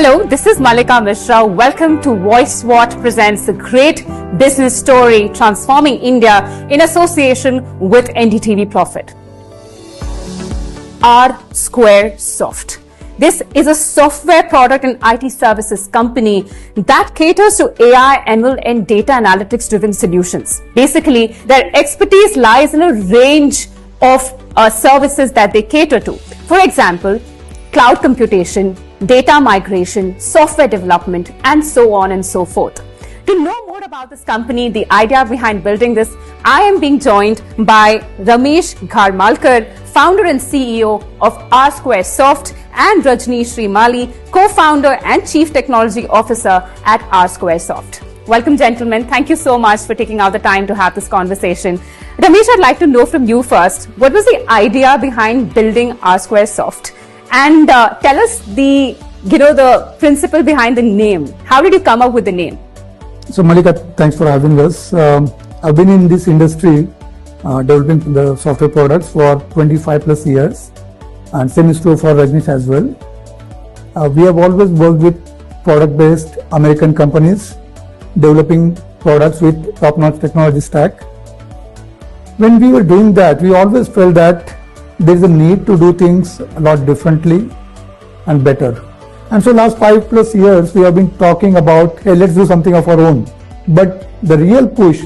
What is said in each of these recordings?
Hello, this is Malika Mishra. Welcome to Voice What presents the great business story transforming India in association with NDTV Profit. RSquareSoft. This is a software product and IT services company that caters to AI, ML and data analytics driven solutions. Basically, their expertise lies in a range of services that they cater to. For example, cloud computation, data migration, software development, and so on and so forth. To know more about this company, the idea behind building this, I am being joined by Ramesh Gharmalkar, founder and CEO of RSquareSoft, and Rajneesh Shrimali, co-founder and chief technology officer at RSquareSoft. Welcome, gentlemen. Thank you so much for taking out the time to have this conversation. Ramesh, I'd like to know from you first, what was the idea behind building RSquareSoft? And tell us the principle behind the name. How did you come up with the name? So Malika, thanks for having us. I've been in this industry developing the software products for 25 plus years, and same is true for Rajneesh as well. We have always worked with product-based American companies developing products with top-notch technology stack. When we were doing that, we always felt that there is a need to do things a lot differently and better. And so last 5 plus years, we have been talking about, hey, let's do something of our own. But the real push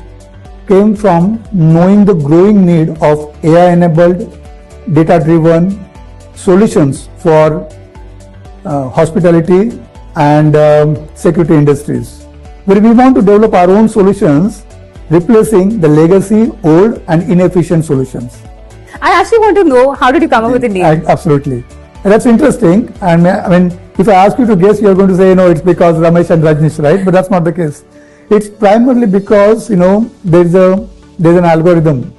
came from knowing the growing need of AI-enabled, data-driven solutions for hospitality and security industries, where we want to develop our own solutions, replacing the legacy, old and inefficient solutions. I actually want to know, how did you come up with the name? Absolutely. That's interesting. And I mean, if I ask you to guess, you're going to say, it's because Ramesh and Rajneesh, right? But that's not the case. It's primarily because, there's an algorithm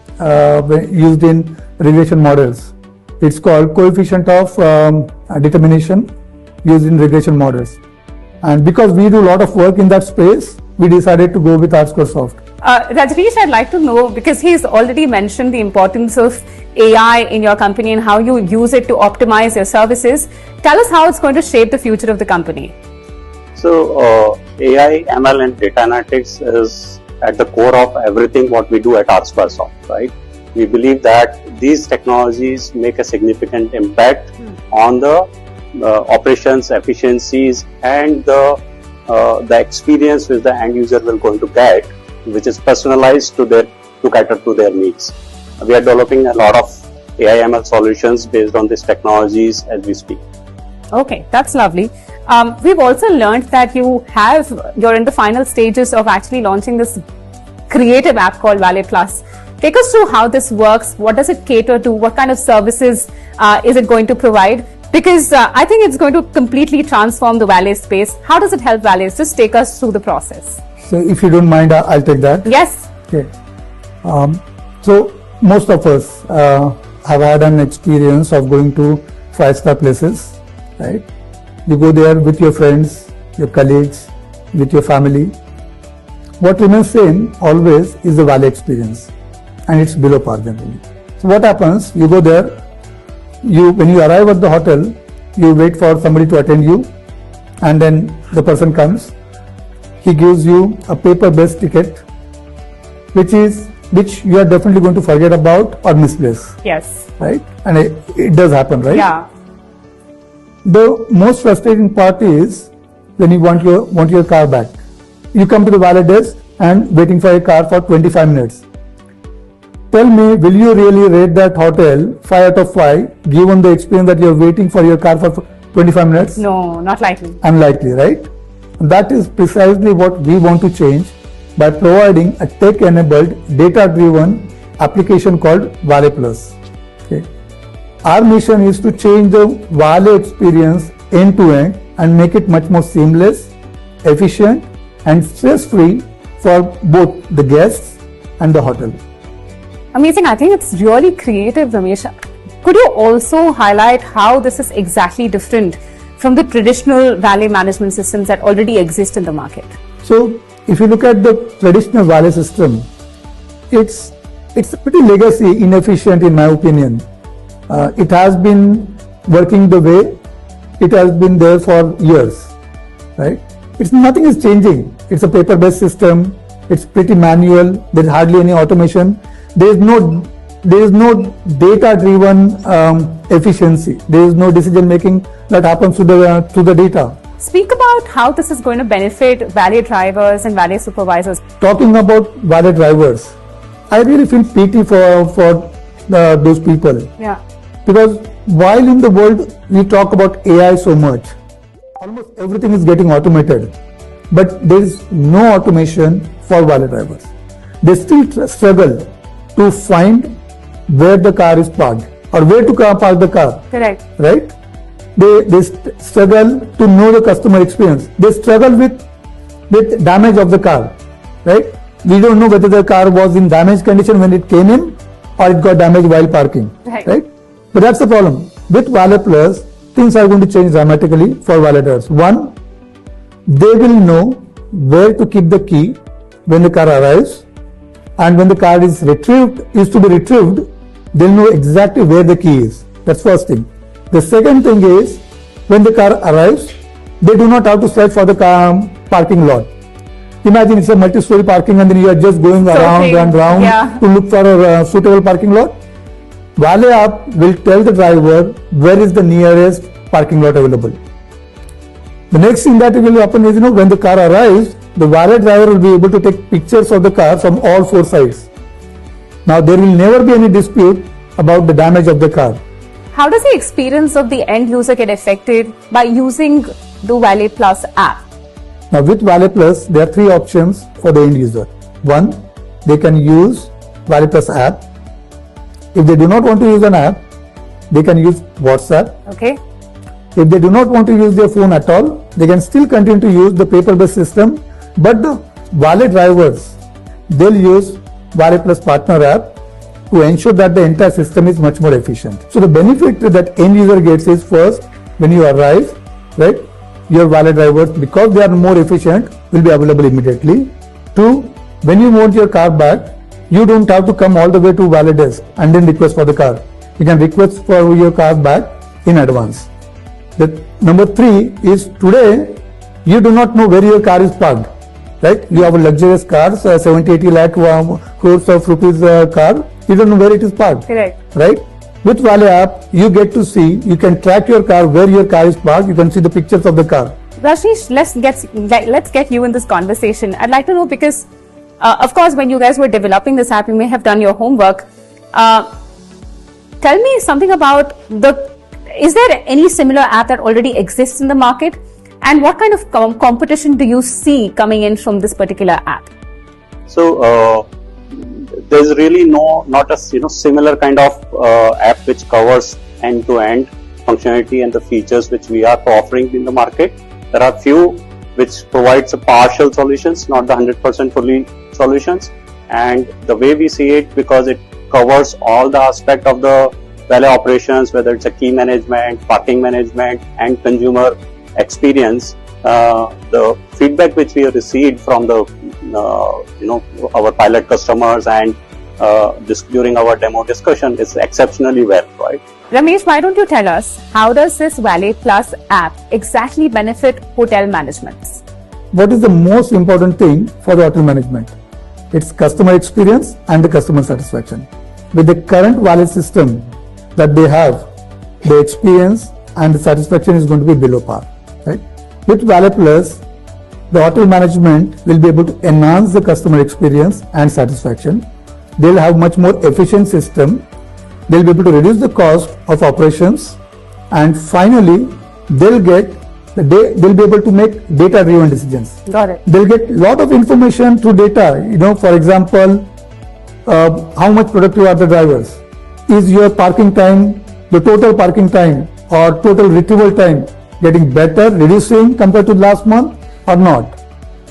used in regression models. It's called coefficient of determination used in regression models. And because we do a lot of work in that space, we decided to go with RSquareSoft. Rajneesh, I'd like to know, because he's already mentioned the importance of AI in your company and how you use it to optimize your services. Tell us how it's going to shape the future of the company. So, AI, ML and data analytics is at the core of everything what we do at RSquareSoft, right? We believe that these technologies make a significant impact on the operations, efficiencies and the experience which the end user will going to get, which is personalized to cater to their needs. We are developing a lot of AI ML solutions based on these technologies as we speak. Okay, that's lovely. We've also learned that you're in the final stages of actually launching this creative app called ValetPlus. Take us through how this works. What does it cater to? What kind of services is it going to provide? Because I think it's going to completely transform the Valet space. How does it help Valet? Just take us through the process. So if you don't mind, I'll take that. Yes. Okay. So most of us have had an experience of going to 5-star places, right? You go there with your friends, your colleagues, with your family. What remains same always is the Valet experience, and it's below par generally. So what happens? You go there. When you arrive at the hotel, you wait for somebody to attend you, and then the person comes. He gives you a paper-based ticket, which you are definitely going to forget about or misplace. Yes. Right? And it does happen, right? Yeah. The most frustrating part is when you want your car back. You come to the valet desk and waiting for your car for 25 minutes. Tell me, will you really rate that hotel 5 out of 5, given the experience that you're waiting for your car for 25 minutes? No, not likely. Unlikely, right? That is precisely what we want to change by providing a tech-enabled, data-driven application called ValetPlus. Okay. Our mission is to change the Valet experience end-to-end and make it much more seamless, efficient, and stress-free for both the guests and the hotel. Amazing. I think it's really creative, Ramesh. Could you also highlight how this is exactly different from the traditional Valet management systems that already exist in the market? So, if you look at the traditional Valet system, it's pretty legacy, inefficient in my opinion. It has been working the way it has been there for years. right? It's nothing is changing. It's a paper-based system. It's pretty manual. There's hardly any automation. There is no data-driven efficiency. There is no decision-making that happens to the data. Speak about how this is going to benefit Valet drivers and Valet supervisors. Talking about Valet drivers, I really feel pity for those people. Yeah. Because while in the world we talk about AI so much, almost everything is getting automated, but there is no automation for Valet drivers. They still struggle to find where the car is parked or where to park the car. Correct. Right? They struggle to know the customer experience. They struggle with damage of the car. Right? We don't know whether the car was in damaged condition when it came in or it got damaged while parking. Right? But that's the problem. With ValetPlus, things are going to change dramatically for valet drivers. One, they will know where to keep the key when the car arrives, and when the car is to be retrieved, they'll know exactly where the key is. That's first thing. The second thing is, when the car arrives, they do not have to search for the car parking lot. Imagine it's a multi-story parking and then you are just going around and round to look for a suitable parking lot. Valet app will tell the driver where is the nearest parking lot available. The next thing that will happen is, when the car arrives, the Valet driver will be able to take pictures of the car from all four sides. Now there will never be any dispute about the damage of the car. How does the experience of the end user get affected by using the ValetPlus app? Now with ValetPlus, there are three options for the end user. One, they can use ValetPlus app. If they do not want to use an app, they can use WhatsApp. Okay. If they do not want to use their phone at all, they can still continue to use the paper-based system. But the Valet drivers, they'll use ValetPlus partner app to ensure that the entire system is much more efficient. So the benefit that end user gets is, first, when you arrive, right, your Valet drivers, because they are more efficient, will be available immediately. Two, when you want your car back, you don't have to come all the way to Valet desk and then request for the car. You can request for your car back in advance. The number three is, today you do not know where your car is parked, right? You have a luxurious car, 70-80 lakh crores of rupees car. You don't know where it is parked. Correct. Right? With Valet app, you get to see, you can track your car, where your car is parked. You can see the pictures of the car. Rajneesh, let's get you in this conversation. I'd like to know, because of course, when you guys were developing this app, you may have done your homework. Tell me something about is there any similar app that already exists in the market? And what kind of competition do you see coming in from this particular app? So, there's really not a similar kind of app which covers end-to-end functionality and the features which we are offering in the market. There are few which provides a partial solutions, not the 100% fully solutions. And the way we see it, because it covers all the aspect of the Valet operations, whether it's a key management, parking management, and consumer experience, the feedback which we have received from the our pilot customers and during our demo discussion is exceptionally well, right? Ramesh, why don't you tell us, how does this ValetPlus app exactly benefit hotel management? What is the most important thing for the hotel management? It's customer experience and the customer satisfaction. With the current Valet system that they have, the experience and the satisfaction is going to be below par, right? With ValetPlus, the hotel management will be able to enhance the customer experience and satisfaction. They'll have much more efficient system. They'll be able to reduce the cost of operations, and finally, they'll be able to make data-driven decisions. Got it. They'll get a lot of information through data. For example, how much productive are the drivers? Is your parking time, the total parking time or total retrieval time, getting better, reducing compared to last month or not?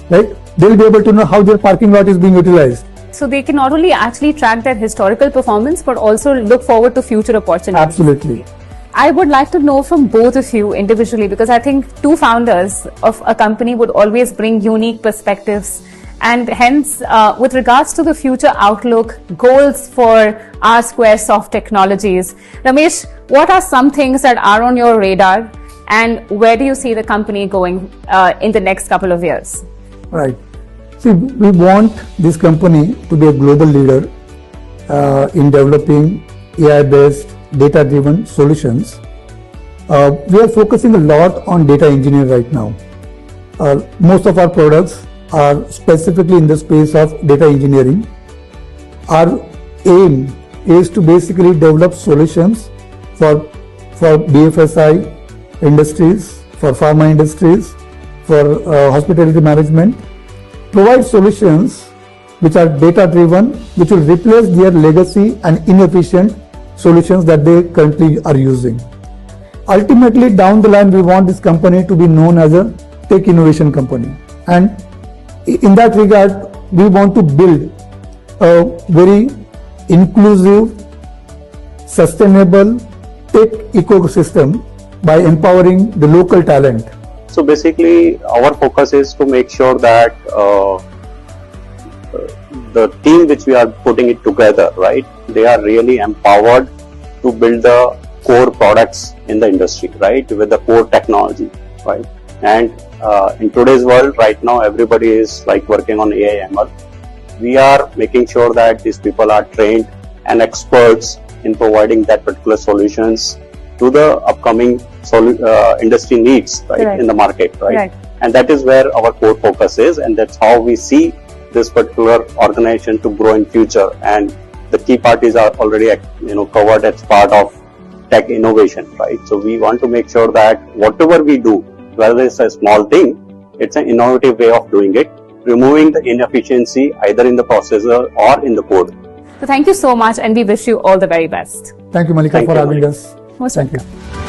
Right? They'll be able to know how their parking lot is being utilized. So they can not only actually track their historical performance, but also look forward to future opportunities. Absolutely. I would like to know from both of you individually, because I think two founders of a company would always bring unique perspectives, and hence with regards to the future outlook, goals for RSquareSoft Technologies. Ramesh, what are some things that are on your radar, and where do you see the company going in the next couple of years? Right. See, we want this company to be a global leader in developing AI-based, data-driven solutions. We are focusing a lot on data engineering right now. Most of our products are specifically in the space of data engineering. Our aim is to basically develop solutions for BFSI industries, for pharma industries, for hospitality management, provide solutions which are data-driven, which will replace their legacy and inefficient solutions that they currently are using. Ultimately, down the line, we want this company to be known as a tech innovation company. And in that regard, we want to build a very inclusive, sustainable tech ecosystem by empowering the local talent. So basically, our focus is to make sure that the team which we are putting it together, right, they are really empowered to build the core products in the industry, right, with the core technology, right. And in today's world, right now, everybody is like working on AI ML. We are making sure that these people are trained and experts in providing that particular solutions to the upcoming industry needs, right, in the market, right? And that is where our core focus is, and that's how we see this particular organization to grow in future. And the key parties are already, covered as part of tech innovation, right? So we want to make sure that whatever we do, whether it's a small thing, it's an innovative way of doing it, removing the inefficiency either in the processor or in the code. So thank you so much, and we wish you all the very best. Thank you, Malika, for having us. Most Thank welcome. you.